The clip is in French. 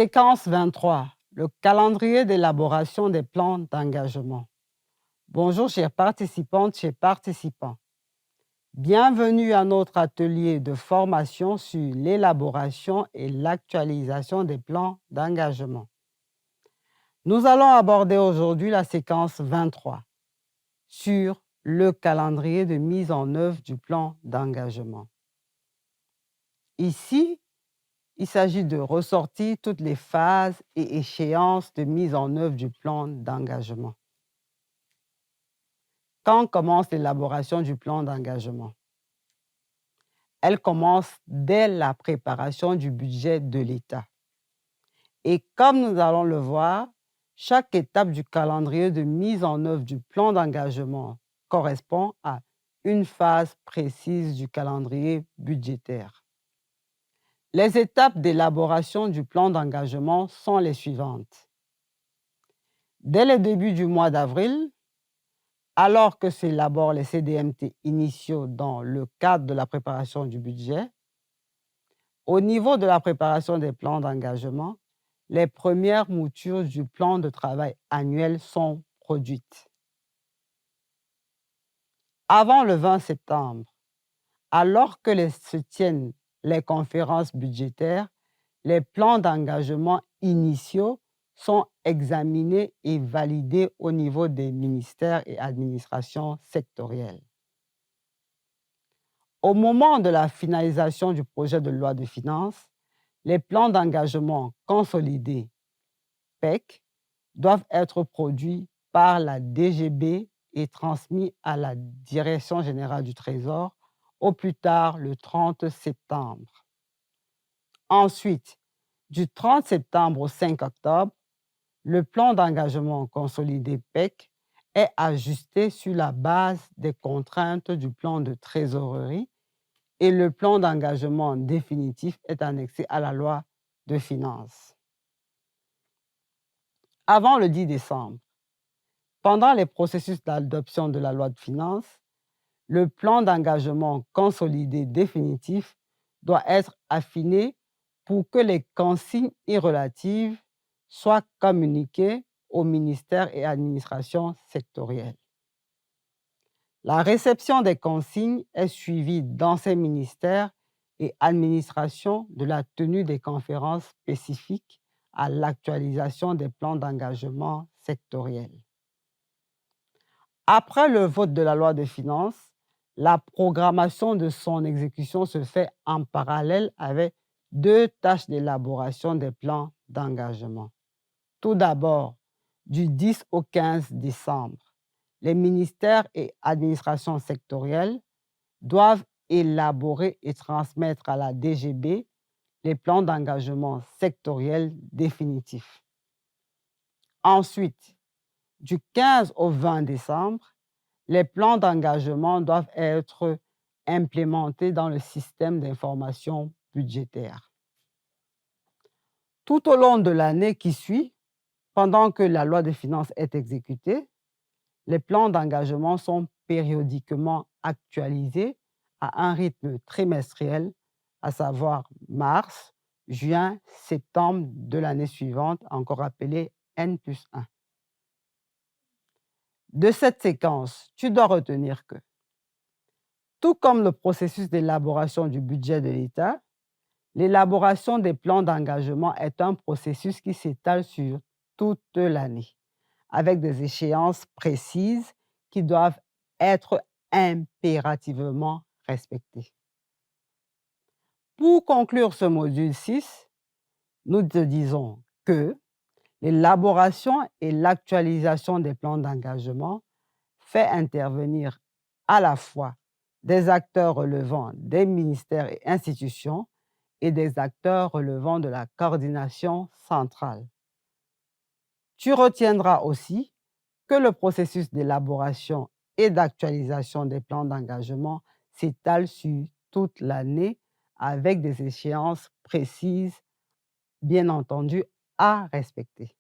Séquence 23, le calendrier d'élaboration des plans d'engagement. Bonjour chers participantes, chers participants. Bienvenue à notre atelier de formation sur l'élaboration et l'actualisation des plans d'engagement. Nous allons aborder aujourd'hui la séquence 23 sur le calendrier de mise en œuvre du plan d'engagement. Ici, il s'agit de ressortir toutes les phases et échéances de mise en œuvre du plan d'engagement. Quand commence l'élaboration du plan d'engagement? Elle commence dès la préparation du budget de l'État. Et comme nous allons le voir, chaque étape du calendrier de mise en œuvre du plan d'engagement correspond à une phase précise du calendrier budgétaire. Les étapes d'élaboration du plan d'engagement sont les suivantes. Dès le début du mois d'avril, alors que s'élaborent les CDMT initiaux dans le cadre de la préparation du budget, au niveau de la préparation des plans d'engagement, les premières moutures du plan de travail annuel sont produites. Avant le 20 septembre, alors que se tiennent les conférences budgétaires, les plans d'engagement initiaux sont examinés et validés au niveau des ministères et administrations sectorielles. Au moment de la finalisation du projet de loi de finances, les plans d'engagement consolidés PEC doivent être produits par la DGB et transmis à la Direction générale du Trésor au plus tard le 30 septembre. Ensuite, du 30 septembre au 5 octobre, le plan d'engagement consolidé PEC est ajusté sur la base des contraintes du plan de trésorerie et le plan d'engagement définitif est annexé à la loi de finances. Avant le 10 décembre, pendant les processus d'adoption de la loi de finances, le plan d'engagement consolidé définitif doit être affiné pour que les consignes irrelatives soient communiquées aux ministères et administrations sectorielles. La réception des consignes est suivie dans ces ministères et administrations de la tenue des conférences spécifiques à l'actualisation des plans d'engagement sectoriels. Après le vote de la loi de finances, la programmation de son exécution se fait en parallèle avec deux tâches d'élaboration des plans d'engagement. Tout d'abord, du 10 au 15 décembre, les ministères et administrations sectorielles doivent élaborer et transmettre à la DGB les plans d'engagement sectoriels définitifs. Ensuite, du 15 au 20 décembre, les plans d'engagement doivent être implémentés dans le système d'information budgétaire. Tout au long de l'année qui suit, pendant que la loi de finances est exécutée, les plans d'engagement sont périodiquement actualisés à un rythme trimestriel, à savoir mars, juin, septembre de l'année suivante, encore appelé N+1. De cette séquence, tu dois retenir que, tout comme le processus d'élaboration du budget de l'État, l'élaboration des plans d'engagement est un processus qui s'étale sur toute l'année, avec des échéances précises qui doivent être impérativement respectées. Pour conclure ce module 6, nous te disons que l'élaboration et l'actualisation des plans d'engagement fait intervenir à la fois des acteurs relevant des ministères et institutions et des acteurs relevant de la coordination centrale. Tu retiendras aussi que le processus d'élaboration et d'actualisation des plans d'engagement s'étale sur toute l'année avec des échéances précises, bien entendu, à respecter.